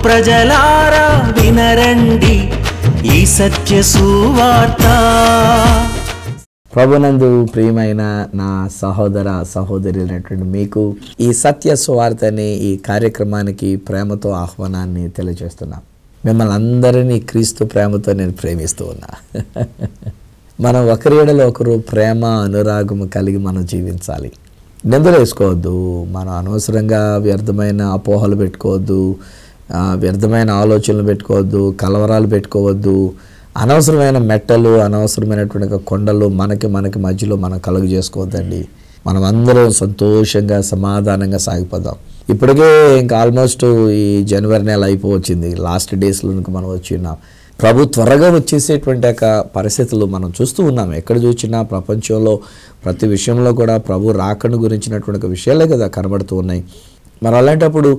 ప్రజలారా వినరండి ఈ సత్య సువార్త. ప్రభునందు ప్రియమైన నా సహోదర సహోదరులైనటువంటి మీకు ఈ సత్య సువార్త అనే ఈ కార్యక్రమానికి ప్రేమతో ఆహ్వానాన్ని తెలియజేస్తున్నాం. మిమ్మల్ని అందరినీ క్రీస్తు ప్రేమతో నేను ప్రేమిస్తూ ఉన్నా. మనం ఒకరి ఎడల ఒకరు ప్రేమ అనురాగము కలిగి మనం జీవించాలి. నిందలు వేసుకోవద్దు, మనం అనవసరంగా వ్యర్థమైన అపోహలు పెట్టుకోవద్దు, వ్యర్థమైన ఆలోచనలు పెట్టుకోవద్దు, కలవరాలు పెట్టుకోవద్దు, అనవసరమైన మెట్టలు అనవసరమైనటువంటి కొండలు మనకి మధ్యలో మనం కలుగు చేసుకోవద్దండి. మనం అందరం సంతోషంగా సమాధానంగా సాగిపోదాం. ఇప్పటికే ఇంకా ఆల్మోస్ట్ ఈ జనవరి నెల అయిపోవచ్చింది, లాస్ట్ డేస్లోనికి మనం వచ్చి ఉన్నాం. ప్రభు త్వరగా వచ్చేసేటువంటి పరిస్థితులు మనం చూస్తూ ఉన్నాం. ఎక్కడ చూసినా ప్రపంచంలో ప్రతి విషయంలో కూడా ప్రభు రాకను గురించినటువంటి విషయాలే కదా కనబడుతూ ఉన్నాయి. మరి అలాంటప్పుడు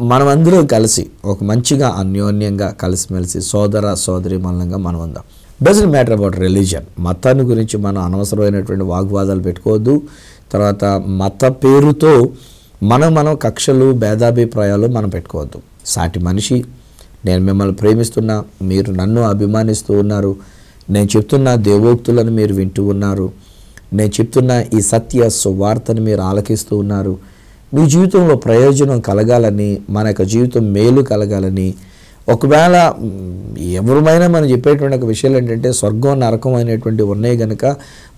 మనమందరం కలిసి ఒక మంచిగా అన్యోన్యంగా కలిసిమెలిసి సోదర సోదరి మనంగా మనం ఉందాం. డజంట్ మ్యాటర్ అబౌట్ రిలీజన్, మతాన్ని గురించి మనం అనవసరమైనటువంటి వాగ్వాదాలు పెట్టుకోవద్దు. తర్వాత మత పేరుతో మనం కక్షలు భేదాభిప్రాయాలు మనం పెట్టుకోవద్దు. సాటి మనిషి, నేను మిమ్మల్ని ప్రేమిస్తున్నా, మీరు నన్ను అభిమానిస్తూ ఉన్నారు, నేను చెప్తున్న దేవోక్తులను మీరు వింటూ ఉన్నారు, నేను చెప్తున్న ఈ సత్య సువార్తను మీరు ఆలకిస్తూ ఉన్నారు, మీ జీవితంలో ప్రయోజనం కలగాలని, మన యొక్క జీవితం మేలు కలగాలని, ఒకవేళ ఎవరిమైనా మనం చెప్పేటువంటి విషయాలు ఏంటంటే స్వర్గం నరకం అనేటువంటి ఉన్నాయి కనుక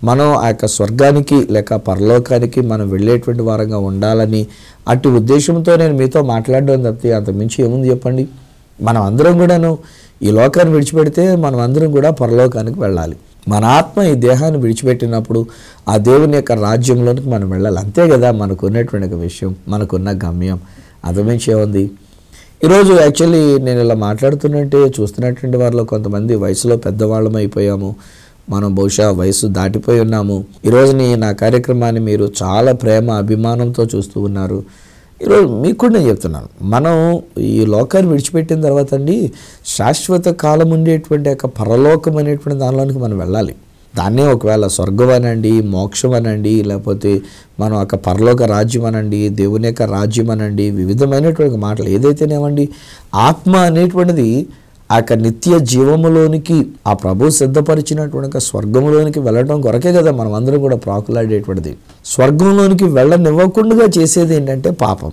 మనం ఆ యొక్క స్వర్గానికి లేక పరలోకానికి మనం వెళ్ళేటువంటి వారంగా ఉండాలని అటు ఉద్దేశంతో నేను మీతో మాట్లాడడం తప్పితే అంతకుమించి ఏముంది చెప్పండి. మనం అందరం కూడాను ఈ లోకాన్ని విడిచిపెడితే మనం అందరం కూడా పరలోకానికి వెళ్ళాలి. మన ఆత్మ ఈ దేహాన్ని విడిచిపెట్టినప్పుడు ఆ దేవుని యొక్క రాజ్యంలోనికి మనం వెళ్ళాలి. అంతే కదా మనకు ఉన్నటువంటి విషయం, మనకున్న గమ్యం. అంతకుమించి ఏముంది. ఈరోజు యాక్చువల్లీ నేను ఇలా మాట్లాడుతున్నట్టే చూస్తున్నటువంటి వారిలో కొంతమంది వయసులో పెద్దవాళ్ళం అయిపోయాము, మనం బహుశా వయసు దాటిపోయి ఉన్నాము. ఈరోజుని నా కార్యక్రమాన్ని మీరు చాలా ప్రేమ అభిమానంతో చూస్తూ ఉన్నారు. ఈరోజు మీకు కూడా నేను చెప్తున్నాను, మనం ఈ లోకాన్ని విడిచిపెట్టిన తర్వాత అండి శాశ్వత కాలం ఉండేటువంటి యొక్క పరలోకం అనేటువంటి దానిలోనికి మనం వెళ్ళాలి. దాన్నే ఒకవేళ స్వర్గం అనండి, మోక్షం అనండి, లేకపోతే మనం ఒక పరలోక రాజ్యం అనండి, దేవుని యొక్క రాజ్యం అనండి, వివిధమైనటువంటి మాటలు ఏదైతేనేమండి, ఆత్మ అనేటువంటిది ఆ యొక్క నిత్య జీవములోనికి ఆ ప్రభు సిద్ధపరిచినటువంటి స్వర్గంలోనికి వెళ్ళడం కొరకే కదా మనం అందరం కూడా ప్రాకులాడేటువంటిది. స్వర్గంలోనికి వెళ్ళనివ్వకుండా చేసేది ఏంటంటే పాపం.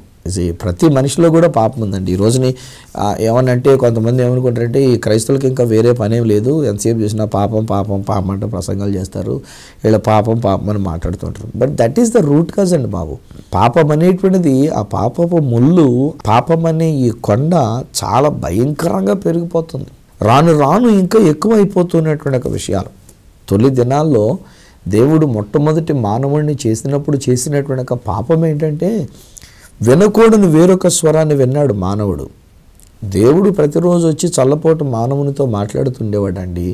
ప్రతి మనిషిలో కూడా పాపం ఉందండి. ఈ రోజుని ఏమనంటే కొంతమంది ఏమనుకుంటారంటే ఈ క్రైస్తవులకి ఇంకా వేరే పనేం లేదు, ఎంతసేపు చేసినా పాపం పాపం పాపం అంటే ప్రసంగాలు చేస్తారు, వీళ్ళ పాపం పాపం అని మాట్లాడుతుంటారు. But that is the root cause అండి బాబు. పాపం అనేటువంటిది, ఆ పాపపు ముళ్ళు, పాపం అనే ఈ కొండ చాలా భయంకరంగా పెరిగిపోతుంది. రాను రాను ఇంకా ఎక్కువ అయిపోతున్నటువంటి ఒక విషయాలు. తొలి దినాల్లో దేవుడు మొట్టమొదటి మానవుడిని చేసినటువంటి ఒక పాపం ఏంటంటే వినకూడని వేరొక స్వరాన్ని విన్నాడు మానవుడు. దేవుడు ప్రతిరోజు వచ్చి చల్లపోటు మానవునితో మాట్లాడుతుండేవాడండి.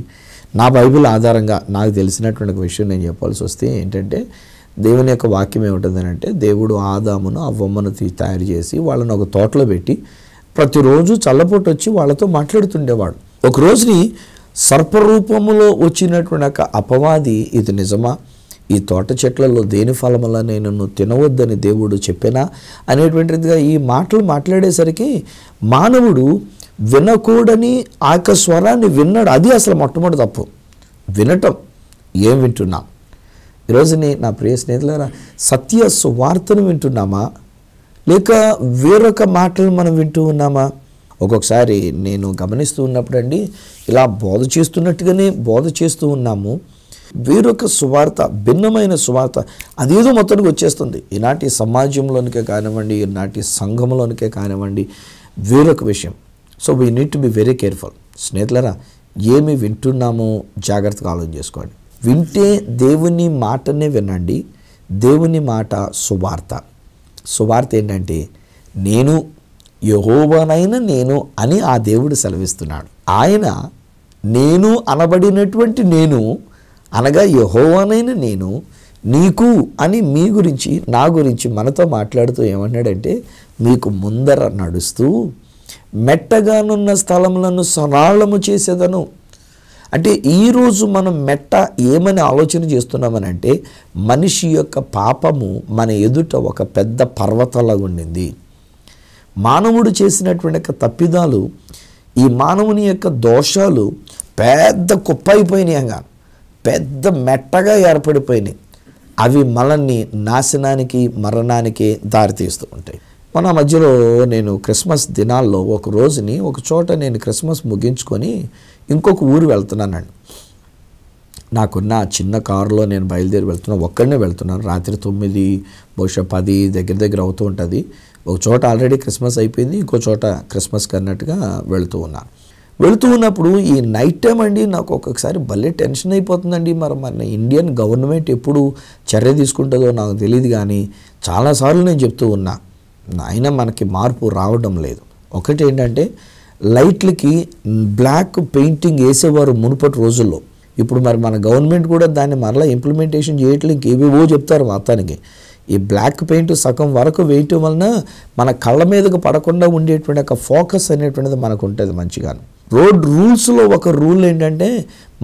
నా బైబిల్ ఆధారంగా నాకు తెలిసినటువంటి విషయం నేను చెప్పాల్సి వస్తే ఏంటంటే, దేవుని యొక్క వాక్యం ఏమిటందని అంటే, దేవుడు ఆదామును అవ్వమ్మను తయారు చేసి వాళ్ళని ఒక తోటలో పెట్టి ప్రతిరోజు చల్లపోటు వచ్చి వాళ్ళతో మాట్లాడుతుండేవాడు. ఒక రోజుని సర్పరూపములో వచ్చినటువంటి ఒక అపవాది, ఇది నిజమా, ఈ తోట చెట్లలో దేని ఫలం వల్ల నేను తినవద్దని దేవుడు చెప్పినా అనేటువంటిదిగా ఈ మాటలు మాట్లాడేసరికి మానవుడు వినకూడని ఆ యొక్క స్వరాన్ని విన్నాడు. అది అసలు మొట్టమొదటి తప్పు, వినటం. ఏం వింటున్నాం ఈరోజుని నా ప్రియ స్నేహితులారా? సత్య సువార్తను వింటున్నామా లేక వేరొక మాటలు మనం వింటూ ఉన్నామా? ఒక్కొక్కసారి నేను గమనిస్తూ ఉన్నప్పుడు అండి, ఇలా బోధ చేస్తున్నట్టుగానే బోధ చేస్తూ ఉన్నాము, వేరొక సువార్త, భిన్నమైన సువార్త అదేదో మొత్తానికి వచ్చేస్తుంది. ఈనాటి సమాజంలోనికే కానివ్వండి, ఈనాటి సంఘంలోనికే కానివ్వండి, వేరొక విషయం. So we need to be very careful. స్నేహితులారా, ఏమి వింటున్నామో జాగ్రత్తగా ఆలోచన చేసుకోండి. వింటే దేవుని మాటనే వినండి. దేవుని మాట సువార్త. సువార్త ఏంటంటే నేను యెహోవానైన నేను అని ఆ దేవుడు సెలవిస్తున్నాడు. ఆయన నేను అనబడినటువంటి నేను అనగా యెహోవానైన నేను నీకు అని మీ గురించి నా గురించి మనతో మాట్లాడుతూ ఏమన్నాడంటే, మీకు ముందర నడుస్తూ మెట్టగానున్న స్థలములను సరళము చేసేదను. అంటే ఈరోజు మనం మెట్ట ఏమని ఆలోచన చేస్తున్నామనంటే, మనిషి యొక్క పాపము మన ఎదుట ఒక పెద్ద పర్వతంలాగా ఉండింది. మానవుడు చేసినటువంటి యొక్క తప్పిదాలు, ఈ మానవుని యొక్క దోషాలు పెద్ద కుప్ప అయిపోయినాయి, పెద్ద మెట్టగా ఏర్పడిపోయినాయి. అవి మనల్ని నాశనానికి, మరణానికి దారితీస్తూ ఉంటాయి. మన మధ్యలో నేను క్రిస్మస్ దినాల్లో ఒక రోజుని ఒక చోట నేను క్రిస్మస్ ముగించుకొని ఇంకొక ఊరు వెళ్తున్నానండి. నాకున్న చిన్న కారులో నేను బయలుదేరి వెళ్తున్నాను, ఒక్కడనే వెళ్తున్నాను. రాత్రి 9 బహుశా 10 దగ్గర అవుతూ ఉంటుంది. ఒక చోట ఆల్రెడీ క్రిస్మస్ అయిపోయింది, ఇంకో చోట క్రిస్మస్కి అన్నట్టుగా వెళుతూ ఉన్నాను. వెళుతూ ఉన్నప్పుడు ఈ నైట్ టైం అండి నాకు ఒక్కొక్కసారి భలే టెన్షన్ అయిపోతుందండి. మన ఇండియన్ గవర్నమెంట్ ఎప్పుడు చర్య తీసుకుంటుందో నాకు తెలియదు, కానీ చాలాసార్లు నేను చెప్తూ ఉన్నా, అయినా మనకి మార్పు రావడం లేదు. ఒకటి ఏంటంటే లైట్లకి బ్లాక్ పెయింటింగ్ వేసేవారు మునుపటి రోజుల్లో. ఇప్పుడు మన గవర్నమెంట్ కూడా దాన్ని మరలా ఇంప్లిమెంటేషన్ చేయట్లేదు, ఇంకేవేవో చెప్తారు మొత్తానికి. ఈ బ్లాక్ పెయింట్ సగం వరకు వేయటం వలన మన కళ్ళ మీదకు పడకుండా ఉండేటువంటి ఒక ఫోకస్ అనేటువంటిది మనకు ఉంటుంది మంచిగా. రోడ్ రూల్స్లో ఒక రూల్ ఏంటంటే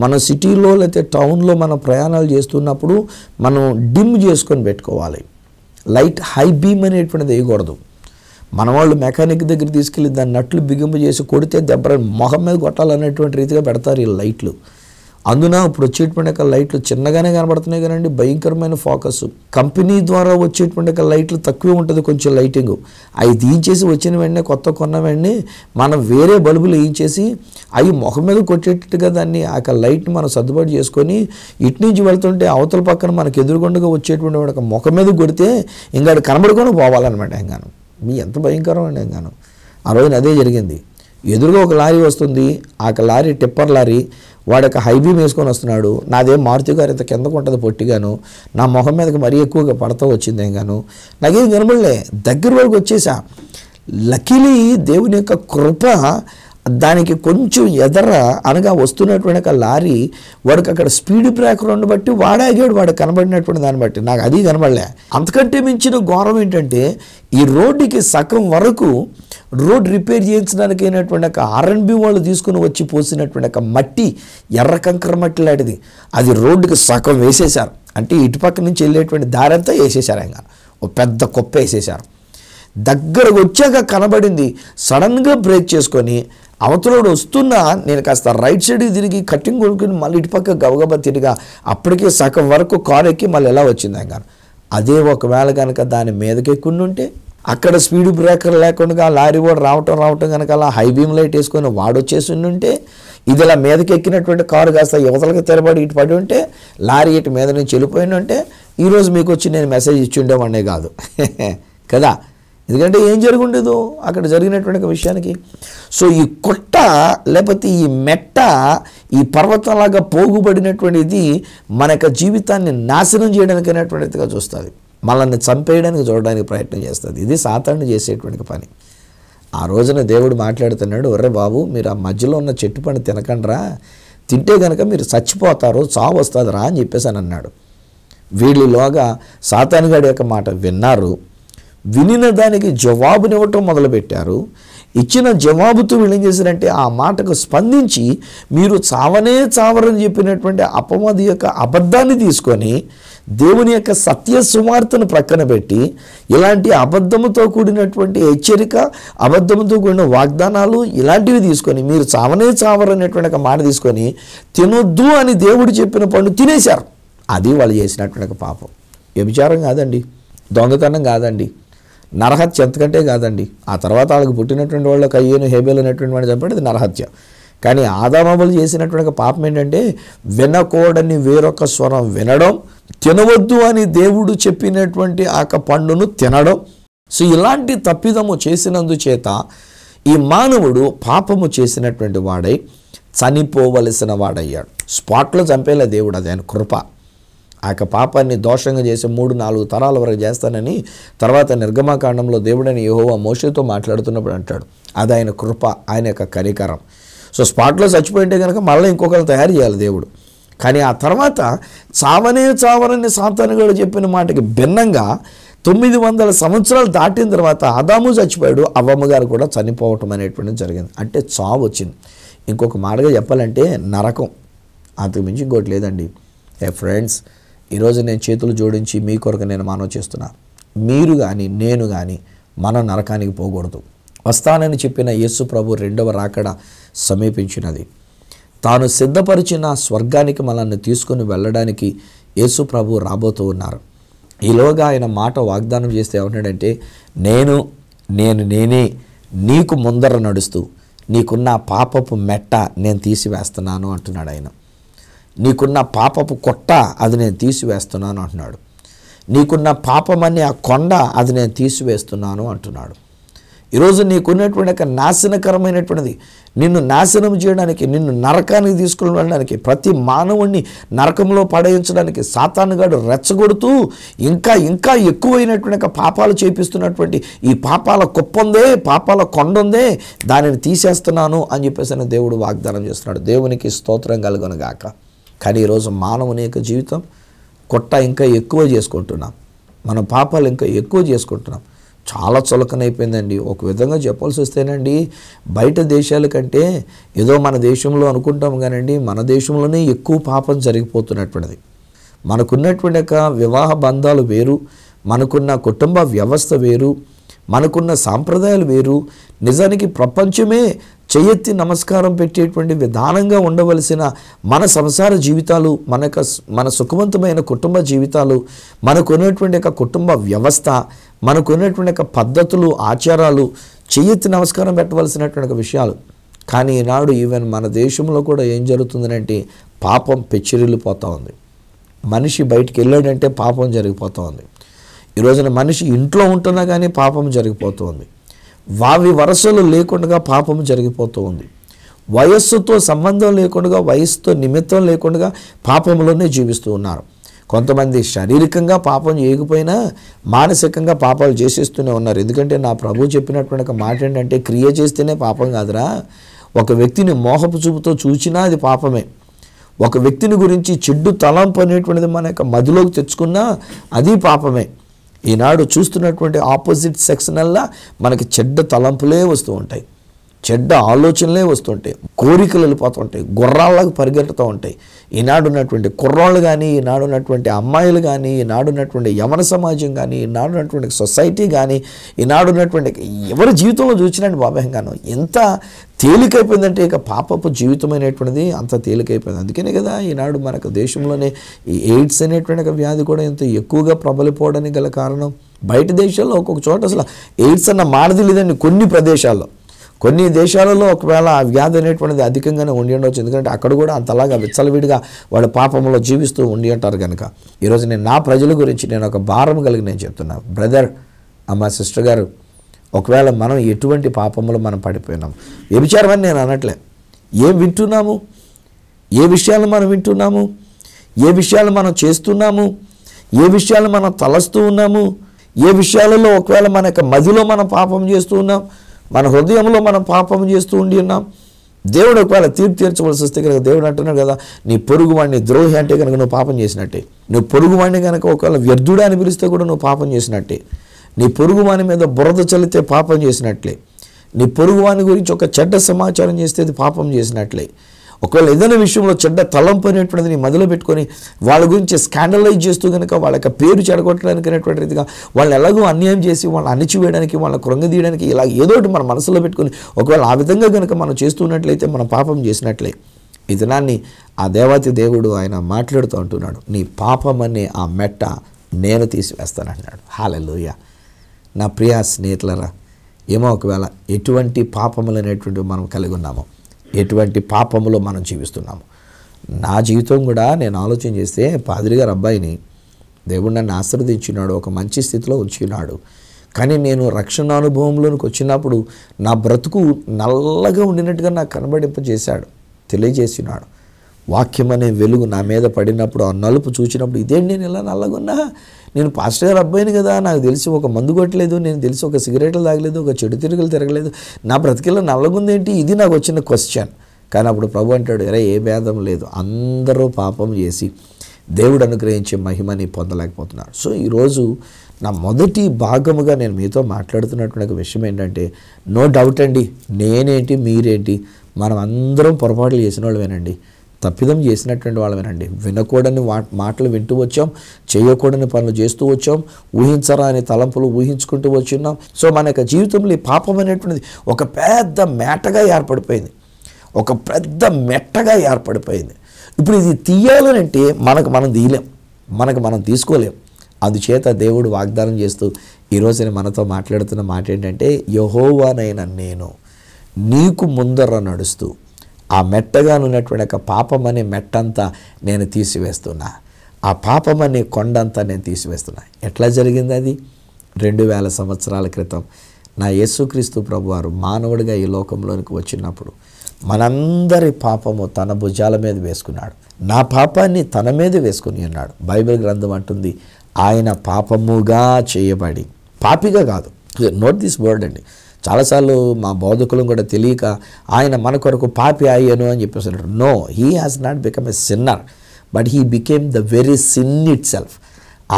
మన సిటీలో లేకపోతే టౌన్లో మనం ప్రయాణాలు చేస్తున్నప్పుడు మనం డిమ్ చేసుకొని పెట్టుకోవాలి. లైట్ హై బీమ్ అనేటువంటిది వేయకూడదు. మన వాళ్ళు మెకానిక్ దగ్గర తీసుకెళ్ళి దాన్ని నట్లు బిగింపు చేసి కొడితే దెబ్బ మొహం మీద కొట్టాలనేటువంటి రీతిగా పెడతారు ఈ లైట్లు. అందున ఇప్పుడు వచ్చేటువంటి లైట్లు చిన్నగానే కనబడుతున్నాయి కదండి, భయంకరమైన ఫోకస్. కంపెనీ ద్వారా వచ్చేటువంటి లైట్లు తక్కువే ఉంటుంది కొంచెం లైటింగ్. అవి తీయించేసి వచ్చిన వెంటనే కొత్త కొన్న వెంటనే మనం వేరే బల్బులు వేయించేసి అవి ముఖం మీద కొట్టేటట్టుగా దాన్ని ఆ లైట్ని మనం సర్దుబాటు చేసుకొని ఇటు నుంచి వెళ్తుంటే అవతల పక్కన మనకు ఎదురుగుండగా వచ్చేటువంటి వాడు ముఖం మీద కొడితే ఇంకా అది కనబడుకొని పోవాలన్నమాట. ఎంగాను మీ ఎంత భయంకరం అండి ఎంగాను. ఆ రోజున అదే జరిగింది. ఎదురుగా ఒక లారీ వస్తుంది, ఆ లారీ టిప్పర్ లారీ, వాడు ఒక హై బీమ్ వేసుకొని వస్తున్నాడు. నాదేం మారుతి గారు ఇంత కిందకు ఉంటుంది పొట్టిగాను, నా మొహం మీదకి మరీ ఎక్కువగా పడతా వచ్చింది ఎంగాను. నాకేం కనబడలే, దగ్గర వరకు వచ్చేసా. లక్కీలీ దేవుని యొక్క కృప దానికి కొంచెం ఎదర అనగా వస్తున్నటువంటి ఒక లారీ వాడికి అక్కడ స్పీడ్ బ్రేకర్ ఉండబట్టి వాడాగాడు, వాడు కనబడినటువంటి దాన్ని బట్టి నాకు అది కనబడలే. అంతకంటే మించిన ఘోరం ఏంటంటే ఈ రోడ్డుకి సగం వరకు రోడ్ రిపేర్ చేయించడానికి అయినటువంటి ఒక R&B వాళ్ళు తీసుకుని వచ్చి పోసినటువంటి ఒక మట్టి, ఎర్ర కంకర మట్టి లాంటిది, అది రోడ్డుకి సగం వేసేశారు. అంటే ఇటుపక్క నుంచి వెళ్ళేటువంటి దారంతా వేసేశారు. ఆయన ఒక పెద్ద కుప్ప వేసేశారు. దగ్గరకు వచ్చాక కనబడింది, సడన్గా బ్రేక్ చేసుకొని అవతలోడు వస్తున్నా నేను కాస్త రైట్ సైడ్కి తిరిగి కట్టింగ్ కొడుకుని మళ్ళీ ఇటుపక్క గబగబా తిరిగా అప్పటికే సగం వరకు కారు ఎక్కి మళ్ళీ ఎలా వచ్చింది ఆయన. అదే ఒకవేళ కనుక దాని మీదకి ఎక్కుండి ఉంటే అక్కడ స్పీడ్ బ్రేకర్ లేకుండా లారీ వాడు రావటం కనుక అలా హై బీమ్ లైట్ వేసుకొని వాడు వచ్చేసి ఉంటే ఇది ఇలా మీదకి ఎక్కినటువంటి కారు కాస్త యువతలకి తెరబడి ఇటు పడి ఉంటే లారీ ఇటు మీద నుంచి వెళ్ళిపోయిన ఉంటే ఈరోజు మీకు వచ్చి నేను మెసేజ్ ఇచ్చి ఉండేవాడే కాదు కదా. ఎందుకంటే ఏం జరుగుండేదో అక్కడ జరిగినటువంటి విషయానికి. సో ఈ కొట్ట లేకపోతే ఈ మెట్ట ఈ పర్వతంలాగా పోగుబడినటువంటిది మన యొక్క జీవితాన్ని నాశనం చేయడానికి అనేటువంటిదిగా చూస్తుంది, మనల్ని చంపేయడానికి చూడడానికి ప్రయత్నం చేస్తుంది. ఇది సాతాను చేసేటువంటి పని. ఆ రోజున దేవుడు మాట్లాడుతున్నాడు, ఒర్రే బాబు మీరు ఆ మధ్యలో ఉన్న చెట్టు పండు తినకండ్రా, తింటే కనుక మీరు చచ్చిపోతారు, చావు వస్తుంది రా అని చెప్పేసి అని అన్నాడు. వీళ్ళలోగా సాతానుగాడి యొక్క మాట విన్నారు, వినిన దానికి జవాబునివ్వటం మొదలుపెట్టారు. ఇచ్చిన జవాబుతో వీళ్ళు ఏం చేశారంటే ఆ మాటకు స్పందించి మీరు చావనే చావరని చెప్పినటువంటి అపవాది యొక్క అబద్ధాన్ని తీసుకొని దేవుని యొక్క సత్య సువార్తను ప్రక్కన పెట్టి ఇలాంటి అబద్ధముతో కూడినటువంటి హెచ్చరిక, అబద్ధముతో కూడిన వాగ్దానాలు ఇలాంటివి తీసుకొని మీరు చావనే చావరనేటువంటి ఒక మాట తీసుకొని తినొద్దు అని దేవుడు చెప్పిన పండు తినేశారు. అది వాళ్ళు చేసినటువంటి పాపం. వ్యభిచారం కాదండి, దొంగతనం కాదండి, నరహత్య ఎంతకంటే కాదండి. ఆ తర్వాత వాళ్ళకి పుట్టినటువంటి వాళ్ళు కయ్యేను హేబేలు అనేటువంటి వాడు చంపాడు, అది నరహత్య. కానీ ఆదామాబులు చేసినటువంటి పాపం ఏంటంటే వినకూడని వేరొక స్వరం వినడం, తినవద్దు అని దేవుడు చెప్పినటువంటి ఆ పండును తినడం. సో ఇలాంటి తప్పిదము చేసినందుచేత ఈ మానవుడు పాపము చేసినటువంటి వాడై చనిపోవలసిన వాడయ్యాడు. స్పాట్లో చంపేలే దేవుడు, అది ఆయన కృప. ఆ యొక్క పాపాన్ని దోషంగా చేసి 3-4 తరాల వరకు చేస్తానని తర్వాత నిర్గమాకాండంలో దేవుడని యెహోవా మోషేతో మాట్లాడుతున్నప్పుడు అంటాడు. అది ఆయన కృప, ఆయన యొక్క కనికరం. సో స్పాట్లో చచ్చిపోయింటే కనుక మళ్ళీ ఇంకొకరు తయారు చేయాలి దేవుడు. కానీ ఆ తర్వాత చావనే చావరని సాతానుగాడు చెప్పిన మాటకి భిన్నంగా 900 సంవత్సరాలు దాటిన తర్వాత ఆదాము చచ్చిపోయాడు, అవ్వమ్మ గారు కూడా చనిపోవటం అనేటువంటిది జరిగింది. అంటే చావు వచ్చింది. ఇంకొక మాటగా చెప్పాలంటే నరకం, అంతకు మించి ఇంకోటి లేదండి. ఫ్రెండ్స్, ఈరోజు నేను చేతులు జోడించి మీ కొరకు నేను మనవి చేస్తున్నా, మీరు కానీ నేను కానీ మన నరకానికి పోకూడదు. వస్తానని చెప్పిన యేసు ప్రభు రెండవ రాకడ సమీపించినది. తాను సిద్ధపరిచిన స్వర్గానికి మనల్ని తీసుకుని వెళ్ళడానికి యేసు ప్రభు రాబోతూ ఉన్నారు. ఈలోగా ఆయన మాట వాగ్దానం చేస్తే ఏమంటాడంటే, నేనే నీకు ముందర నడుస్తూ నీకున్న పాపపు మెట్ట నేను తీసివేస్తున్నాను అంటున్నాడు ఆయన. నీకున్న పాపపు కొట్ట అది నేను తీసివేస్తున్నాను అంటున్నాడు. నీకున్న పాపమనే ఆ కొండ అది నేను తీసివేస్తున్నాను అంటున్నాడు. ఈరోజు నీకున్నటువంటి ఒక నాశనకరమైనటువంటిది, నిన్ను నాశనం చేయడానికి, నిన్ను నరకానికి తీసుకుని వెళ్ళడానికి, ప్రతి మానవుణ్ణి నరకంలో పడేయించడానికి సాతానుగాడు రెచ్చగొడుతూ ఇంకా ఇంకా ఎక్కువైనటువంటి పాపాలు చేపిస్తున్నటువంటి ఈ పాపాల కుప్పందే, పాపాల కొండుందే, దానిని తీసేస్తున్నాను అని చెప్పేసి దేవుడు వాగ్దానం చేస్తున్నాడు. దేవునికి స్తోత్రం కలుగును గాక. కానీ ఈరోజు మానవుని యొక్క జీవితం కొట్ట ఇంకా ఎక్కువ చేసుకుంటున్నాం, మన పాపాలు ఇంకా ఎక్కువ చేసుకుంటున్నాం. చాలా చులకనైపోయిందండి. ఒక విధంగా చెప్పాల్సి వస్తేనండి, బయట దేశాల కంటే ఏదో మన దేశంలో అనుకుంటాం కానండి, మన దేశంలోనే ఎక్కువ పాపం జరిగిపోతున్నటువంటిది. మనకున్నటువంటి వివాహ బంధాలు వేరు, మనకున్న కుటుంబ వ్యవస్థ వేరు, మనకున్న సాంప్రదాయాలు వేరు. నిజానికి ప్రపంచమే చెయ్యెత్తి నమస్కారం పెట్టేటువంటి విధానంగా ఉండవలసిన మన సంసార జీవితాలు, మన సుఖవంతమైన కుటుంబ జీవితాలు, మనకున్నటువంటి కుటుంబ వ్యవస్థ, మనకున్నటువంటి పద్ధతులు, ఆచారాలు చెయ్యెత్తి నమస్కారం పెట్టవలసినటువంటి విషయాలు. కానీ ఈనాడు ఈవెన్ మన దేశంలో కూడా ఏం జరుగుతుందంటే పాపం పెచ్చిరిల్లిపోతూ ఉంది. మనిషి బయటికి వెళ్ళాడంటే పాపం జరిగిపోతూ ఉంది. ఈ రోజున మనిషి ఇంట్లో ఉంటున్నా కానీ పాపం జరిగిపోతూ ఉంది. వావి వరసలు లేకుండా పాపం జరిగిపోతూ ఉంది. వయస్సుతో సంబంధం లేకుండా, వయస్సుతో నిమిత్తం లేకుండా పాపంలోనే జీవిస్తూ ఉన్నారు. కొంతమంది శారీరకంగా పాపం చేయకపోయినా మానసికంగా పాపాలు చేసేస్తూనే ఉన్నారు. ఎందుకంటే నా ప్రభు చెప్పినటువంటి ఒక మాట ఏంటంటే, క్రియ చేస్తేనే పాపం కాదురా, ఒక వ్యక్తిని మోహపు చూపుతో చూచినా అది పాపమే. ఒక వ్యక్తిని గురించి చెడ్డు తలంపు అనేటువంటిది మన యొక్క మదిలోకి తెచ్చుకున్నా అది పాపమే. ఈనాడు చూస్తున్నటువంటి ఆపోజిట్ సెక్షనల్లా మనకి చెడ్డ తలంపులే వస్తూ ఉంటాయి, చెడ్డ ఆలోచనలే వస్తుంటాయి, కోరికలు వెళ్ళిపోతుంటాయి, గుర్రాళ్ళకు పరిగెడుతూ ఉంటాయి. ఈనాడున్నటువంటి కుర్రాళ్ళు కానీ, ఈనాడున్నటువంటి అమ్మాయిలు కానీ, ఈనాడున్నటువంటి యవన సమాజం కానీ, ఈనాడున్నటువంటి సొసైటీ కానీ, ఈనాడున్నటువంటి ఎవరి జీవితంలో చూసినండి బాబాయంగాను ఎంత తేలికైపోయిందంటే ఇక పాపపు జీవితం అనేటువంటిది అంత తేలికైపోయింది. అందుకనే కదా ఈనాడు మనకు దేశంలోనే ఈ ఎయిడ్స్ అనేటువంటి వ్యాధి కూడా ఎంత ఎక్కువగా ప్రబలిపోవడానికి గల కారణం. బయట దేశాల్లో ఒక్కొక్క చోట అసలు ఎయిడ్స్ అన్న మానది లేదండి. కొన్ని దేశాలలో ఒకవేళ ఆ వ్యాధి అనేటువంటిది అధికంగానే ఉండి ఉండవచ్చు. ఎందుకంటే అక్కడ కూడా అంతలాగా విచ్చలవిడిగా వాళ్ళ పాపంలో జీవిస్తూ ఉండి అంటారు కనుక. ఈరోజు నేను నా ప్రజల గురించి నేను ఒక భారం కలిగి నేను చెప్తున్నాను. బ్రదర్, అమ్మ, సిస్టర్ గారు, ఒకవేళ మనం ఎటువంటి పాపంలో మనం పడిపోయినాం, వ్యభిచారం అని నేను అనట్లే, ఏం వింటున్నాము, ఏ విషయాలు మనం వింటున్నాము, ఏ విషయాలు మనం చేస్తున్నాము, ఏ విషయాలు మనం తలస్తూ ఉన్నాము, ఏ విషయాలలో ఒకవేళ మన యొక్క మదిలో మనం పాపం చేస్తూ ఉన్నాం, మన హృదయంలో మనం పాపం చేస్తూ ఉండి ఉన్నాం. దేవుడు ఒకవేళ తీర్పు తీర్చవలసి వస్తే కనుక దేవుడు అంటున్నాడు కదా, నీ పొరుగువాడిని ద్రోహి అంటే కనుక నువ్వు పాపం చేసినట్టే. నువ్వు పొరుగువాడిని కనుక ఒకవేళ వ్యర్థుడా అని పిలిస్తే కూడా నువ్వు పాపం చేసినట్టే. నీ పొరుగువాని మీద బురద చల్లితే పాపం చేసినట్లే. నీ పొరుగువాని గురించి ఒక చెడ్డ సమాచారం చేస్తే అది పాపం చేసినట్లే. ఒకవేళ ఏదైనా విషయంలో చెడ్డ తలంపు అనేటువంటిది నీ మదిలో పెట్టుకొని వాళ్ళ గురించి స్కాండలైజ్ చేస్తూ కనుక వాళ్ళ యొక్క పేరు చెడగొట్టడానికి అనేటువంటి రీతిగా వాళ్ళని ఎలాగో అన్యాయం చేసి వాళ్ళని అణిచివేయడానికి, వాళ్ళని కృంగదీయడానికి ఇలా ఏదో ఒకటి మన మనసులో పెట్టుకొని ఒకవేళ ఆ విధంగా కనుక మనం చేస్తున్నట్లయితే మనం పాపం చేసినట్లే. ఈ దినాన్ని ఆ దేవాతి దేవుడు ఆయన మాట్లాడుతూ అంటున్నాడు, నీ పాపం అనే ఆ మెట్ట నేను తీసివేస్తానంటున్నాడు. హల్లెలూయా. నా ప్రియ స్నేహితులరా, ఏమో ఒకవేళ ఎటువంటి పాపములు అనేటువంటివి మనం కలిగి ఉన్నామో, ఎటువంటి పాపములో మనం జీవిస్తున్నాము. నా జీవితం కూడా నేను ఆలోచన చేస్తే పాదిరి గారు అబ్బాయిని దేవుడు నన్ను ఆశీర్వదించినాడు, ఒక మంచి స్థితిలో ఉంచినాడు. కానీ నేను రక్షణ అనుభవంలోనికి వచ్చినప్పుడు నా బ్రతుకు నల్లగా ఉండినట్టుగా నాకు కనబడింపజేశాడు, తెలియజేసినాడు. వాక్యం అనే వెలుగు నా మీద పడినప్పుడు, ఆ నలుపు చూసినప్పుడు, ఇదేంటి నేను ఇలా నల్లగున్నా, నేను పాస్టర్ గారు అబ్బాయిని కదా, నాకు తెలిసి ఒక మందు కొట్టలేదు, నేను తెలిసి ఒక సిగరెట్లు తాగలేదు, ఒక చెడు తిరుగులు తిరగలేదు, నా బ్రతికిలో నల్లగుందేంటి, ఇది నాకు వచ్చిన క్వశ్చన్. కానీ అప్పుడు ప్రభు అంటాడు, ఎరా ఏ భేదం లేదు, అందరూ పాపం చేసి దేవుడు అనుగ్రహించే మహిమని పొందలేకపోతున్నారు. సో ఈరోజు నా మొదటి భాగముగా నేను మీతో మాట్లాడుతున్నటువంటి విషయం ఏంటంటే, నో డౌట్ అండి, నేనేంటి మీరేంటి మనం అందరం పొరపాట్లు చేసిన వాళ్ళమేనండి. తప్పిదం చేసినటువంటి వాళ్ళమేనండి. వినకూడని మాటలు వింటూ వచ్చాం, చేయకూడని పనులు చేస్తూ వచ్చాం, ఊహించరాని తలంపులు ఊహించుకుంటూ వచ్చున్నాం. సో మన యొక్క జీవితంలో ఈ పాపం అనేటువంటిది ఒక పెద్ద మేటగా ఏర్పడిపోయింది, ఒక పెద్ద మెట్టగా ఏర్పడిపోయింది. ఇప్పుడు ఇది తీయాలనంటే మనం తీయలేం, మనం తీసుకోలేం. అందుచేత దేవుడు వాగ్దానం చేస్తూ ఈరోజు నేను మనతో మాట్లాడుతున్న మాట ఏంటంటే, యెహోవానైన నేను నీకు ముందర నడుస్తూ ఆ మెట్టగా ఉన్నటువంటి ఒక పాపం అనే మెట్టంతా నేను తీసివేస్తున్నా, ఆ పాపం అనే కొండంతా నేను తీసివేస్తున్నా. ఎట్లా జరిగింది అది? 2000 సంవత్సరాల క్రితం నా యేసుక్రీస్తు ప్రభువారు మానవుడిగా ఈ లోకంలోనికి వచ్చినప్పుడు మనందరి పాపము తన భుజాల మీద వేసుకున్నాడు, నా పాపాన్ని తన మీద వేసుకుని ఉన్నాడు. బైబిల్ గ్రంథం అంటుంది, ఆయన పాపముగా చేయబడి, పాపిగా కాదు. నోట్ దిస్ వర్డ్ అండి. చాలాసార్లు మా బోధకులు కూడా తెలియక ఆయన మన కొరకు పాపి అయ్యాను అని చెప్పేసి అంటారు. No, he has not become a sinner, but he became the very sin itself.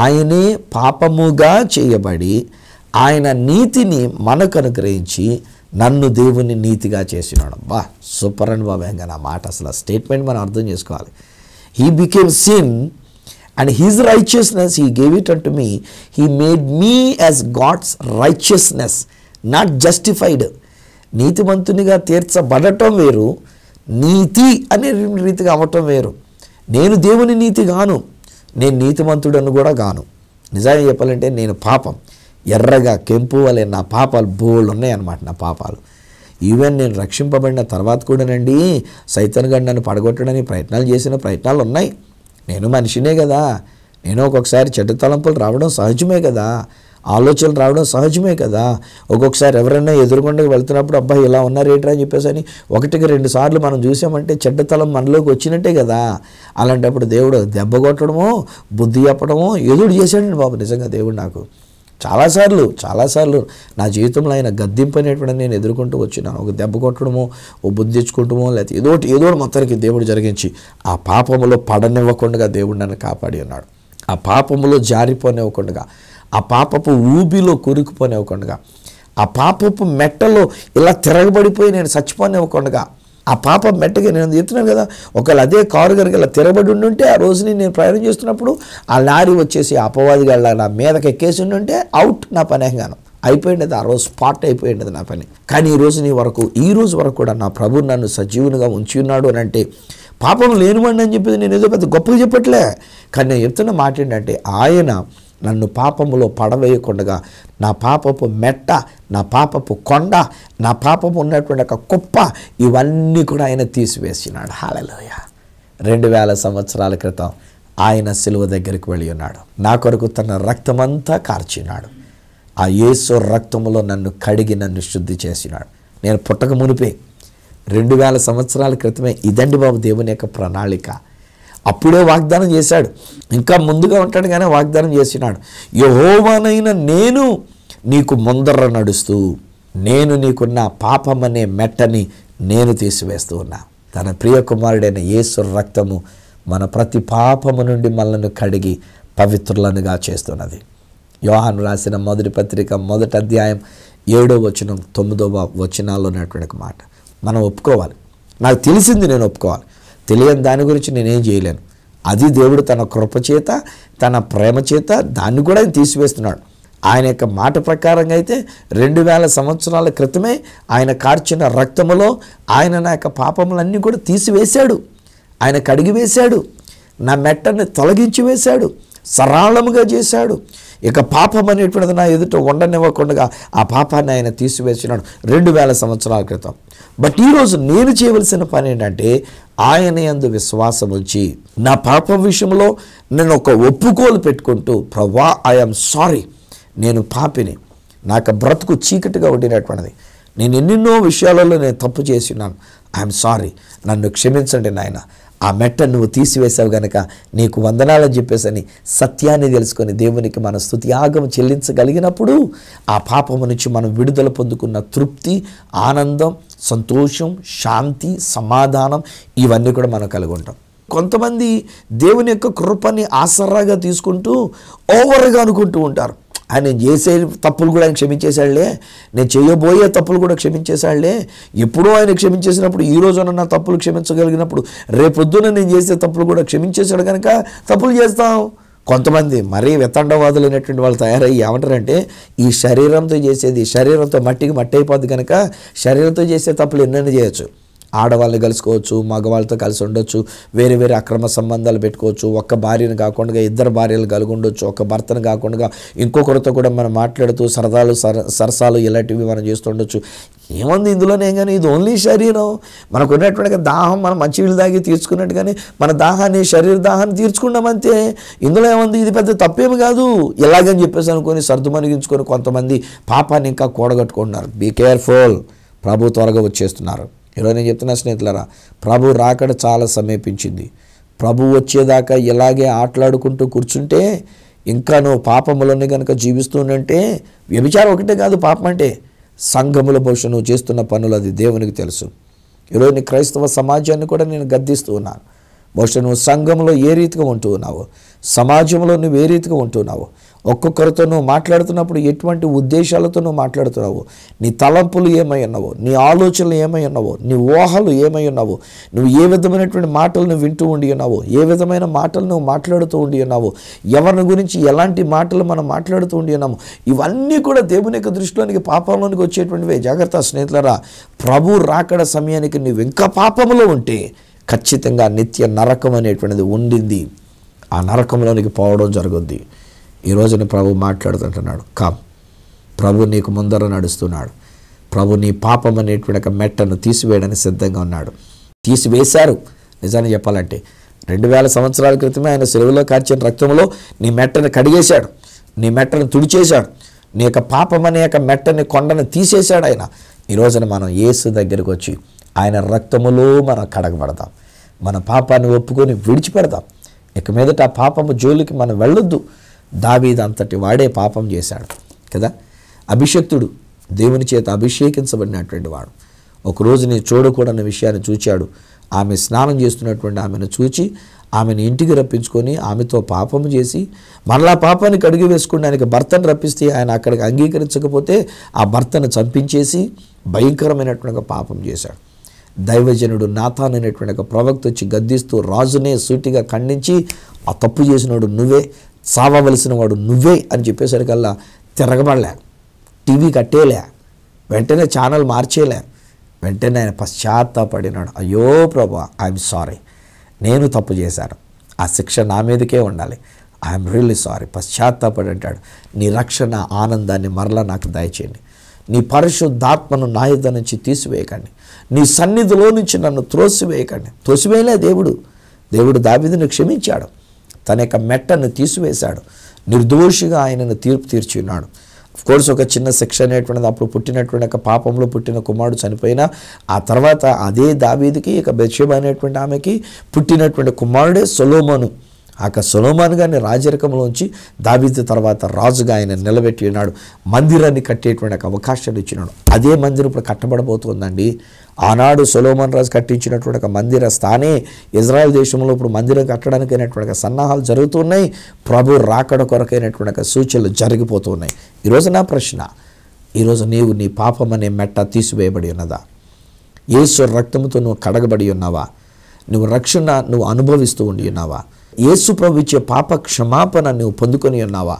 ఆయనే పాపముగా చేయబడి ఆయన నీతిని మనకు అనుగ్రహించి నన్ను దేవుని నీతిగా చేసినాడు. బా సూపర్ అండి బాబా. ఇంకా నా మాట అసలు ఆ స్టేట్మెంట్ మనం అర్థం చేసుకోవాలి. He became sin and his righteousness he gave it unto me. He made me as God's righteousness, not justified. నీతిమంతునిగా తీర్చబడటం వేరు, నీతి అనే రీతిగా అవ్వటం వేరు. నేను దేవుని నీతి గాను, నేను నీతిమంతుడను కూడా గాను. నిజంగా చెప్పాలంటే నేను పాపం ఎర్రగా కెంపు వలె నా పాపాలు బోల్డ్ ఉన్నాయన్నమాట. నా పాపాలు ఈవెన్ నేను రక్షింపబడిన తర్వాత కూడానండి సైతాన్ గారు నన్ను పడగొట్టడానికి ప్రయత్నాలు చేసిన ప్రయత్నాలు ఉన్నాయి. నేను మనిషినే కదా, నేను ఒక్కొక్కసారి చెడ్డ తలంపులు రావడం సహజమే కదా, ఆలోచనలు రావడం సహజమే కదా. ఒక్కొక్కసారి ఎవరైనా ఎదురుగుండకి వెళ్తున్నప్పుడు అబ్బాయి ఇలా ఉన్నారేట్రా అని చెప్పేసి అని 1-2 సార్లు మనం చూసామంటే చెడ్డ తలం మనలోకి వచ్చినట్టే కదా. అలాంటప్పుడు దేవుడు దెబ్బ కొట్టడమో బుద్ధి చెప్పడమో ఎదురు చేశాడండి బాబు. నిజంగా దేవుడు నాకు చాలాసార్లు నా జీవితంలో ఆయన గద్దింపు అనేటువంటి నేను ఎదుర్కొంటూ వచ్చినాను. ఒక దెబ్బ కొట్టడమో, ఓ బుద్ధి తెచ్చుకుంటామో, లేకపోతే ఏదో మొత్తానికి దేవుడు జరిగించి ఆ పాపములో పడనివ్వకుండా దేవుడు నన్ను కాపాడి ఉన్నాడు. ఆ పాపములో జారిపోనివ్వకుండా, ఆ పాపపు ఊబిలో కూరుకుపోనివ్వకుండా, ఆ పాపపు మెట్టలో ఇలా తిరగబడిపోయి నేను చచ్చిపోనివ్వకుండా, ఆ పాప మెట్టగా నేను చెప్తున్నాను కదా, ఒకవేళ అదే కారు కనుక ఇలా తిరగబడి ఉండుంటే ఆ రోజుని నేను ప్రయాణం చేస్తున్నప్పుడు ఆ లారీ వచ్చేసి అపవాదిగా నా మీదకి ఎక్కేసి ఉండుంటే అవుట్, నా పని గాను అయిపోయింది. ఆ రోజు స్పాట్ అయిపోయింది నా పని. కానీ ఈ రోజు వరకు కూడా నా ప్రభు నన్ను సజీవునిగా ఉంచి ఉన్నాడు అని అంటే, పాపం లేనివాడిని అని చెప్పేది నేను ఏదో పెద్ద గొప్పగా చెప్పట్లే. కానీ నేను చెప్తున్న మాట ఏంటంటే, ఆయన నన్ను పాపములో పడవేయకుండా నా పాపపు మెట్ట, నా పాపపు కొండ, నా పాపపు ఉన్నటువంటి ఒక కుప్ప ఇవన్నీ కూడా ఆయన తీసివేసినాడు. హల్లెలూయా. 2000 సంవత్సరాల క్రితం ఆయన సిలువ దగ్గరికి వెళ్ళి ఉన్నాడు. నా కొరకు తన రక్తమంతా కార్చినాడు. ఆ యేసు రక్తములో నన్ను కడిగి నన్ను శుద్ధి చేసినాడు. నేను పుట్టక మునిపే 2000 సంవత్సరాల క్రితమే ఇదండి బాబు దేవుని యొక్క ప్రణాళిక. అప్పుడే వాగ్దానం చేశాడు, ఇంకా ముందుగా ఉంటాడు కానీ వాగ్దానం చేసినాడు. యెహోవానైన నేను నీకు ముందర నడుస్తూ నేను నీకున్న పాపం అనే మెట్టని నేను తీసివేస్తూ ఉన్నా. తన ప్రియ కుమారుడైన యేసు రక్తము మన ప్రతి పాపము నుండి మనల్ని కడిగి పవిత్రులనుగా చేస్తున్నది. యోహాను రాసిన మొదటి పత్రిక 1వ అధ్యాయం 7వ వచనం 9వ వచనాల్లో ఉన్నటువంటి మాట మనం ఒప్పుకోవాలి. నాకు తెలిసింది నేను ఒప్పుకోవాలి, తెలియని దాని గురించి నేనేం చేయలేను. అది దేవుడు తన కృపచేత తన ప్రేమ చేత దాన్ని కూడా ఆయన తీసివేస్తున్నాడు. ఆయన యొక్క మాట ప్రకారంగా అయితే 2000 సంవత్సరాల క్రితమే ఆయన కార్చిన రక్తములో ఆయన నా యొక్క పాపములన్నీ కూడా తీసివేశాడు. ఆయన కడిగి వేశాడు, నా మెట్టని తొలగించి వేశాడు, సరళముగా చేశాడు. ఇక పాపం అనేటువంటిది నా ఎదుట ఉండనివ్వకుండా ఆ పాపాన్ని ఆయన తీసివేసినాడు 2000 సంవత్సరాల క్రితం. బట్ ఈరోజు నేను చేయవలసిన పని ఏంటంటే, ఆయన యందు విశ్వాసం ఉంచి నా పాపం విషయంలో నేను ఒక ఒప్పుకోలు పెట్టుకుంటూ, ప్రభువా ఐఎమ్ సారీ, నేను పాపిని, నాకు బ్రతుకు చీకటిగా ఉండినటువంటిది, నేను ఎన్నెన్నో విషయాలలో నేను తప్పు చేసి ఉన్నాను, ఐఎమ్ సారీ, నన్ను క్షమించండి నాయన, ఆ మెట్ట నువ్వు తీసివేసావు గనక నీకు వందనాలని చెప్పేసని సత్యాన్ని తెలుసుకొని దేవునికి మన స్తుతియాగం చెల్లించగలిగినప్పుడు ఆ పాపము నుంచి మనం విడుదల పొందుకున్న తృప్తి, ఆనందం, సంతోషం, శాంతి, సమాధానం ఇవన్నీ కూడా మనం కలిగి ఉంటాం. కొంతమంది దేవుని యొక్క కృపని ఆసరాగా తీసుకుంటూ ఓవర్గా అనుకుంటూ ఉంటారు. ఆయన నేను చేసే తప్పులు కూడా ఆయన క్షమించేశాడులే, నేను చేయబోయే తప్పులు కూడా క్షమించేశాడులే. ఎప్పుడో ఆయన క్షమించేసినప్పుడు ఈ రోజున నా తప్పులు క్షమించగలిగినప్పుడు రేపొద్దున నేను చేసే తప్పులు కూడా క్షమించేశాడు కనుక తప్పులు చేస్తాం. కొంతమంది మరీ వితండవాదులైనటువంటి వాళ్ళు తయారయ్యి ఏమంటారంటే ఈ శరీరంతో చేసేది, శరీరంతో మట్టికి మట్టి అయిపోద్ది కనుక శరీరంతో చేసే తప్పులు ఎన్నైనా చేయొచ్చు. ఆడవాళ్ళని కలుసుకోవచ్చు, మగవాళ్ళతో కలిసి ఉండొచ్చు, వేరే వేరే అక్రమ సంబంధాలు పెట్టుకోవచ్చు, ఒక్క భార్యను కాకుండా ఇద్దరు భార్యలు కలిగి ఉండొచ్చు, ఒక భర్తను కాకుండా ఇంకొకరితో కూడా మనం మాట్లాడుతూ సరదాలు సరసాలు ఇలాంటివి మనం చేస్తుండొచ్చు. ఏముంది ఇందులోనే, కానీ ఇది ఓన్లీ శరీరం. మనకు ఉన్నటువంటి దాహం మనం మంచినీళ్ళు తాగి తీర్చుకున్నట్టు కానీ మన దాహాన్ని, శరీర దాహాన్ని తీర్చుకున్నామంతే. ఇందులో ఏముంది, ఇది పెద్ద తప్పేమి కాదు ఇలాగని చెప్పేసి అనుకొని సర్దుమణిగించుకొని కొంతమంది పాపాన్ని ఇంకా కూడగట్టుకుంటున్నారు. బీ కేర్ఫుల్, ప్రభు త్వరగా వచ్చేస్తున్నారు. ఈరోజు నేను చెప్తున్నా స్నేహితులారా, ప్రభు రాకడ చాలా సమీపించింది. ప్రభు వచ్చేదాకా ఇలాగే ఆటలాడుకుంటూ కూర్చుంటే ఇంకా నువ్వు పాపములని కనుక జీవిస్తుంటే, వ్యభిచారం ఒకటే కాదు పాపం అంటే, సంఘముల భవిష్యత్తు నువ్వు చేస్తున్న పనులు అది దేవునికి తెలుసు. ఈరోజు నీ క్రైస్తవ సమాజాన్ని కూడా నేను గద్దిస్తూ ఉన్నాను. బహుశా నువ్వు సంఘంలో ఏ రీతిగా ఉంటూ ఉన్నావు, సమాజంలో నువ్వు ఏ రీతిగా ఉంటున్నావు, ఒక్కొక్కరితో నువ్వు మాట్లాడుతున్నప్పుడు ఎటువంటి ఉద్దేశాలతో నువ్వు మాట్లాడుతున్నావు, నీ తలంపులు ఏమై ఉన్నావు, నీ ఆలోచనలు ఏమై ఉన్నావు, నీ ఊహలు ఏమై ఉన్నావు, నువ్వు ఏ విధమైనటువంటి మాటలు నువ్వు వింటూ ఉండి ఉన్నావు, ఏ విధమైన మాటలు నువ్వు మాట్లాడుతూ ఉండి ఉన్నావు, ఎవరిని గురించి ఎలాంటి మాటలు మనం మాట్లాడుతూ ఉండి ఉన్నాము, ఇవన్నీ కూడా దేవుని యొక్క దృష్టిలోనికి పాపంలోనికి వచ్చేటువంటివే. జాగ్రత్త స్నేహితులారా, ప్రభు రాకడ సమయానికి నువ్వు ఇంకా పాపంలో ఉంటే ఖచ్చితంగా నిత్య నరకం అనేటువంటిది ఉండింది. ఆ నరకంలోనికి పోవడం జరుగుద్ది. ఈరోజుని ప్రభు మాట్లాడుతుంటున్నాడు, కమ్, ప్రభు నీకు ముందర నడుస్తున్నాడు. ప్రభు నీ పాపం అనేటువంటి మెట్టను తీసివేయడానికి సిద్ధంగా ఉన్నాడు. తీసివేశారు. నిజాన్ని చెప్పాలంటే 2000 సంవత్సరాల క్రితమే ఆయన సెలవులో కార్చిన రక్తంలో నీ మెట్టను కడిగేశాడు, నీ మెట్టను తుడిచేశాడు, నీ యొక్క పాపం అనే యొక్క మెట్టని కొండను తీసేశాడు ఆయన. ఈరోజున మనం యేసు దగ్గరికి వచ్చి ఆయన రక్తములో మనం కడగబడతాం, మన పాపాన్ని ఒప్పుకొని విడిచిపెడతాం. ఇక మీదట ఆ పాపము జోలికి మనం వెళ్ళొద్దు. దావీదు అంతటి వాడే పాపం చేశాడు కదా. అభిషక్తుడు, దేవుని చేత అభిషేకించబడినటువంటి వాడు, ఒకరోజు నీ చూడకూడని విషయాన్ని చూచాడు. ఆమె స్నానం చేస్తున్నటువంటి ఆమెను చూచి ఆమెను ఇంటికి రప్పించుకొని ఆమెతో పాపము చేసి మరలా పాపాన్ని కడిగి వేసుకోవడానికి భర్తను రప్పిస్తే ఆయన అక్కడికి అంగీకరించకపోతే ఆ భర్తను చంపించేసి భయంకరమైనటువంటి పాపం చేశాడు. దైవజనుడు నాతాన్ అనేటువంటి ఒక ప్రవక్త వచ్చి గద్దిస్తూ రాజునే సూటిగా ఖండించి, ఆ తప్పు చేసినవాడు నువ్వే, సావవలసిన వాడు నువ్వే అని చెప్పేసరికల్లా తిరగబడలే, టీవీ కట్టేలే, వెంటనే ఛానల్ మార్చేలే. వెంటనే ఆయన పశ్చాత్తాపడినాడు. అయ్యో ప్రభా, ఐఎమ్ సారీ, నేను తప్పు చేశాను, ఆ శిక్ష నా మీదకే ఉండాలి, ఐఎమ్ రియల్లీ సారీ, పశ్చాత్తాపడి అంటాడు. నీ రక్షణ ఆనందాన్ని మరలా నాకు దయచేయండి, నీ పరిశుద్ధాత్మను నా యొద్ద నుంచి తీసివేయకండి, నీ సన్నిధిలో నుంచి నన్ను త్రోసివేయకండి. తోసివేయలే దేవుడు దావీదును క్షమించాడు, తన యొక్క మెట్టను తీసివేశాడు, నిర్దోషిగా ఆయనను తీర్పు తీర్చున్నాడు. కోర్స్ ఒక చిన్న శిక్ష అనేటువంటిది అప్పుడు పుట్టినటువంటి ఒక పాపంలో పుట్టిన కుమారుడు చనిపోయినా ఆ తర్వాత అదే దావీదుకి ఇక బెత్షెబ అనేటువంటి ఆమెకి పుట్టినటువంటి కుమారుడే సొలొమోను. ఆ సొలొమోను గారిని రాజరికంలోంచి దావీదు తర్వాత రాజుగా ఆయన నిలబెట్టి ఉన్నాడు, మందిరాన్ని కట్టేటువంటి ఒక అవకాశాన్ని ఇచ్చినాడు. అదే మందిరం ఇప్పుడు కట్టబడబోతుందండి. ఆనాడు సొలొమోను రాజు కట్టించినటువంటి ఒక మందిర స్థానే ఇజ్రాయెల్ దేశంలో ఇప్పుడు మందిరం కట్టడానికి అయినటువంటి సన్నాహాలు జరుగుతున్నాయి. ప్రభు రాకడ కొరకైనటువంటి ఒక సూచనలు జరిగిపోతున్నాయి. ఈరోజు నా ప్రశ్న, ఈరోజు నీవు నీ పాపం అనే మెట్ట తీసివేయబడి ఉన్నదా? యేసు రక్తముతో నువ్వు కడగబడి ఉన్నావా? నువ్వు రక్షణ నువ్వు అనుభవిస్తూ ఉండి ఉన్నావా? యేసు ప్రభు ఇచ్చే పాప క్షమాపణ నువ్వు పొందుకొని ఉన్నావా?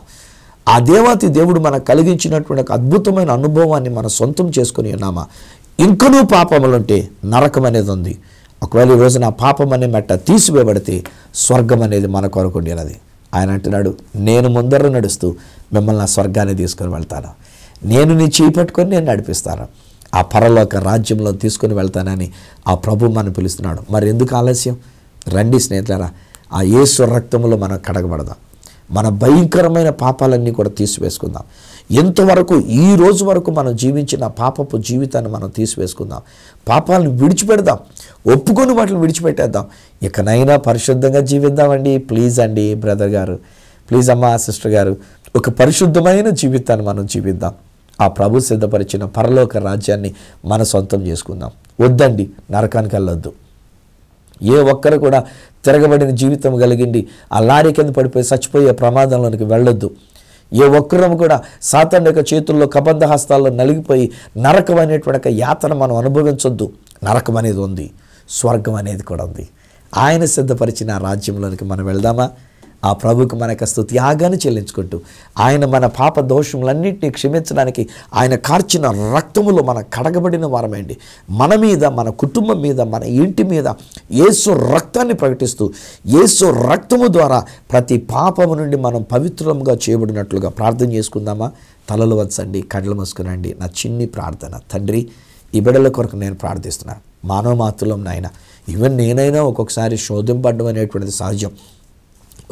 ఆ దేవాతి దేవుడు మనకు కలిగించినటువంటి ఒక అద్భుతమైన అనుభవాన్ని మనం సొంతం చేసుకొని ఉన్నామా? ఇంకనూ పాపములుంటే నరకం అనేది ఉంది. ఒకవేళ ఈరోజు నా పాపం అనే మెట్ట తీసివేయబడితే స్వర్గం అనేది మన కొరకు ఉండేది. ఆయన అంటున్నాడు, నేను ముందర నడుస్తూ మిమ్మల్ని ఆ స్వర్గాన్ని తీసుకొని వెళ్తాను, నేను నీ చేయి పట్టుకొని నేను నడిపిస్తాను, ఆ పరలోక రాజ్యంలో తీసుకొని వెళ్తానని ఆ ప్రభు మనం పిలుస్తున్నాడు. మరి ఎందుకు ఆలస్యం? రండి స్నేహితులారా, ఆ యేసు రక్తములో మనం కడగబడదాం, మన భయంకరమైన పాపాలన్నీ కూడా తీసివేసుకుందాం. ఎంతవరకు ఈ రోజు వరకు మనం జీవించిన పాపపు జీవితాన్ని మనం తీసివేసుకుందాం, పాపాలను విడిచిపెడదాం, ఒప్పుకొని వాటిని విడిచిపెట్టేద్దాం. ఇకనైనా పరిశుద్ధంగా జీవిద్దామండి. ప్లీజ్ అండి బ్రదర్ గారు, ప్లీజ్ అమ్మా సిస్టర్ గారు, ఒక పరిశుద్ధమైన జీవితాన్ని మనం జీవిద్దాం. ఆ ప్రభు సిద్ధపరిచిన పరలోక రాజ్యాన్ని మన సొంతం చేసుకుందాం. వద్దండి నరకానికి వెళ్ళొద్దు. ఏ ఒక్కరు కూడా తిరగబడిన జీవితం కలిగిండి ఆ లారీ కింద పడిపోయి చచ్చిపోయే ప్రమాదంలోనికి వెళ్ళొద్దు. ఏ ఒక్కరం కూడా సాతాను యొక్క చేతుల్లో కబంధ హస్తాల్లో నలిగిపోయి నరకం అనేటువంటి యాతన మనం అనుభవించొద్దు. నరకం అనేది ఉంది, స్వర్గం అనేది కూడా ఉంది. ఆయన సిద్ధపరిచిన ఆ రాజ్యంలోనికి మనం వెళ్దామా? ఆ ప్రభువుకు మనకు స్తుతి యాగాన్ని చెల్లించుకుంటూ ఆయన మన పాప దోషములన్నింటినీ క్షమించడానికి ఆయన కార్చిన రక్తములో మనం కడగబడిన వారమండి. మన మీద, మన కుటుంబం మీద, మన ఇంటి మీద యేసు రక్తాన్ని ప్రకటిస్తూ యేసు రక్తము ద్వారా ప్రతి పాపము నుండి మనం పవిత్రంగా చేయబడినట్లుగా ప్రార్థన చేసుకుందామా? తలలు వంచండి, కళ్ళు మూసుకునండి. నా చిన్ని ప్రార్థన. తండ్రి, ఈ బిడ్డల కొరకు నేను ప్రార్థిస్తున్నాను. మానవ మాతృలం నాయన, ఈవెన్ నేనైనా ఒక్కొక్కసారి శోధింపడడం అనేటువంటిది సహజం.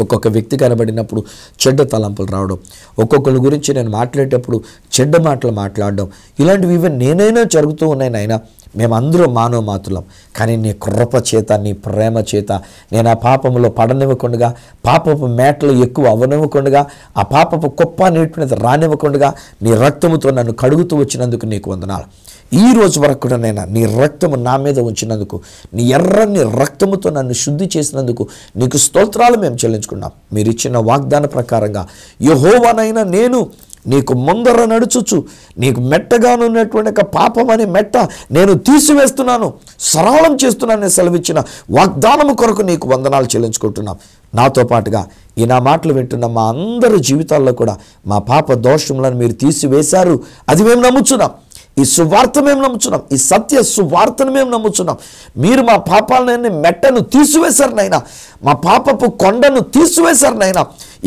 ఒక్కొక్క వ్యక్తి కనబడినప్పుడు చెడ్డ తలంపులు రావడం, ఒక్కొక్కరి గురించి నేను మాట్లాడేటప్పుడు చెడ్డ మాటలు మాట్లాడడం, ఇలాంటివి ఈవెన్ నేనైనా జరుగుతూ ఉన్నాయి నాయన. మేమందరం మానవ మాతులం. కానీ నీ కృప చేత, నీ ప్రేమ చేత నేను ఆ పాపంలో పడనివ్వకుండా, పాపపు మేటలు ఎక్కువ అవ్వనివ్వకుండా, ఆ పాపపు కుప్ప నీటిని రానివ్వకుండా నీ రక్తముతో నన్ను కడుగుతూ వచ్చినందుకు నీకు వందనాలు. ఈ రోజు వరకు కూడా నేను నీ రక్తము నా మీద ఉంచినందుకు, నీ ఎర్రని రక్తముతో నన్ను శుద్ధి చేసినందుకు నీకు స్తోత్రాలు మేము చెల్లించుకున్నాం. మీరు ఇచ్చిన వాగ్దాన ప్రకారంగా యెహోవానైనా నేను నీకు ముందర నడుచుచు నీకు మెట్టగానున్నటువంటి ఒక పాపం అనే మెట్ట నేను తీసివేస్తున్నాను, సరళం చేస్తున్నానని సెలవిచ్చిన వాగ్దానము కొరకు నీకు వందనాలు చెల్లించుకుంటున్నాం. నాతో పాటుగా ఈ నా మాటలు వింటున్న మా అందరి జీవితాల్లో కూడా మా పాప దోషములను మీరు తీసివేశారు. అది మేము నమ్ముచున్నాం. ఈ సువార్త మేము నమ్ముచున్నాం. ఈ సత్య సువార్తను మేము నమ్ముచున్నాం. మీరు మా పాపాలని మెట్టను తీసివేశారు నైనా, మా పాపపు కొండను తీసివేశారు నైనా.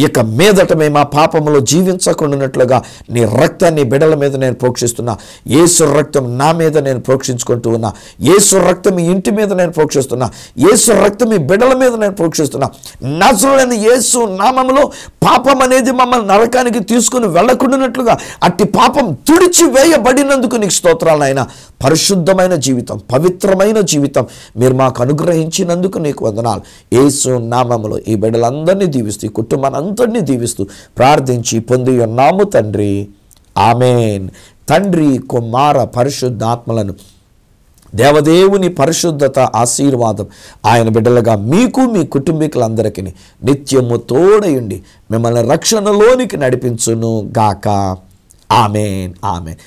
ఇక మీదట మేము ఆ పాపములో జీవించకుండానట్లుగా నీ రక్తాన్ని బిడ్డల మీద నేను ప్రోక్షిస్తున్నా. యేసు రక్తం నా మీద నేను ప్రోక్షించుకుంటూ ఉన్నా. యేసు రక్తం ఈ ఇంటి మీద నేను ప్రోక్షిస్తున్నా. యేసు రక్తం ఈ బిడ్డల మీద నేను ప్రోక్షిస్తున్నా. నజరుడైన యేసు నామములో పాపం అనేది మమ్మల్ని నరకానికి తీసుకుని వెళ్ళకుండానట్లుగా అట్టి పాపం తుడిచి వేయబడినందుకు నీకు స్తోత్రాలు నాయనా. పరిశుద్ధమైన జీవితం, పవిత్రమైన జీవితం మీరు మాకు అనుగ్రహించినందుకు నీకు వందనాలు. యేసు నామములో ఈ బిడ్డలందరినీ దీవిస్తూ, ఈ కుటుంబాన్ని అందరినీ దీవిస్తూ ప్రార్థించి పొంది ఉన్నాము తండ్రి. ఆమేన్. తండ్రి, కుమార, పరిశుద్ధాత్మలను దేవదేవుని పరిశుద్ధత, ఆశీర్వాదం ఆయన బిడ్డలుగా మీకు, మీ కుటుంబీకులందరికీ నిత్యము తోడయుండి మిమ్మల్ని రక్షణలోనికి నడిపించును గాక. ఆమేన్, ఆమేన్.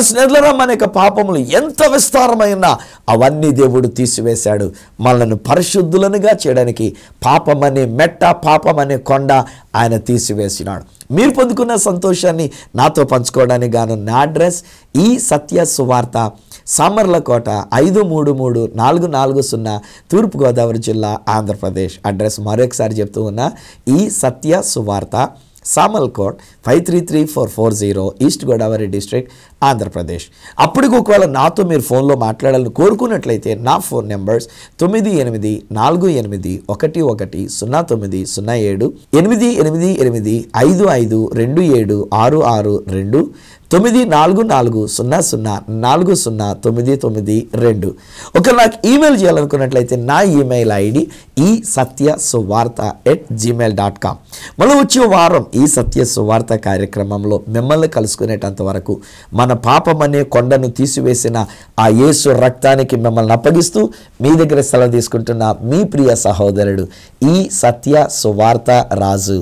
స్నేహితులారా, మన యొక్క పాపములు ఎంత విస్తారమైనా అవన్నీ దేవుడు తీసివేశాడు. మనల్ని పరిశుద్ధులనుగా చేయడానికి పాపమనే మెట్ట, పాపమనే కొండ ఆయన తీసివేసినాడు. మీరు పొందుకున్న సంతోషాన్ని నాతో పంచుకోవడానికి గాను నా అడ్రస్ ఈ సత్య సువార్త, సామర్లకోట 533440, తూర్పుగోదావరి జిల్లా, ఆంధ్రప్రదేశ్. అడ్రస్ మరొకసారి చెప్తూ ఉన్నా, ఈ సత్య సువార్త, సామర్లకోట్ 533440, ఈస్ట్ గోదావరి డిస్ట్రిక్ట్, ఆంధ్రప్రదేశ్. అప్పటికి ఒకవేళ నాతో మీరు ఫోన్లో మాట్లాడాలని కోరుకున్నట్లయితే నా ఫోన్ నెంబర్స్ 9848110907, 8888552766, 9440040992. ఒకవేళ నాకు ఈమెయిల్ చేయాలనుకున్నట్లయితే నా ఈమెయిల్ ఐడి ఈ సత్య సువార్త@gmail.com. మనం వచ్చే వారం ఈ సత్య సువార్త కార్యక్రమంలో మిమ్మల్ని కలుసుకునేటంత వరకు మన పాపం అనే కొండను తీసివేసిన ఆ యేసు రక్తానికి మిమ్మల్ని అప్పగిస్తూ మీ దగ్గర సెలవు తీసుకుంటున్న మీ ప్రియ సహోదరుడు ఈ సత్య సువార్త రాజు.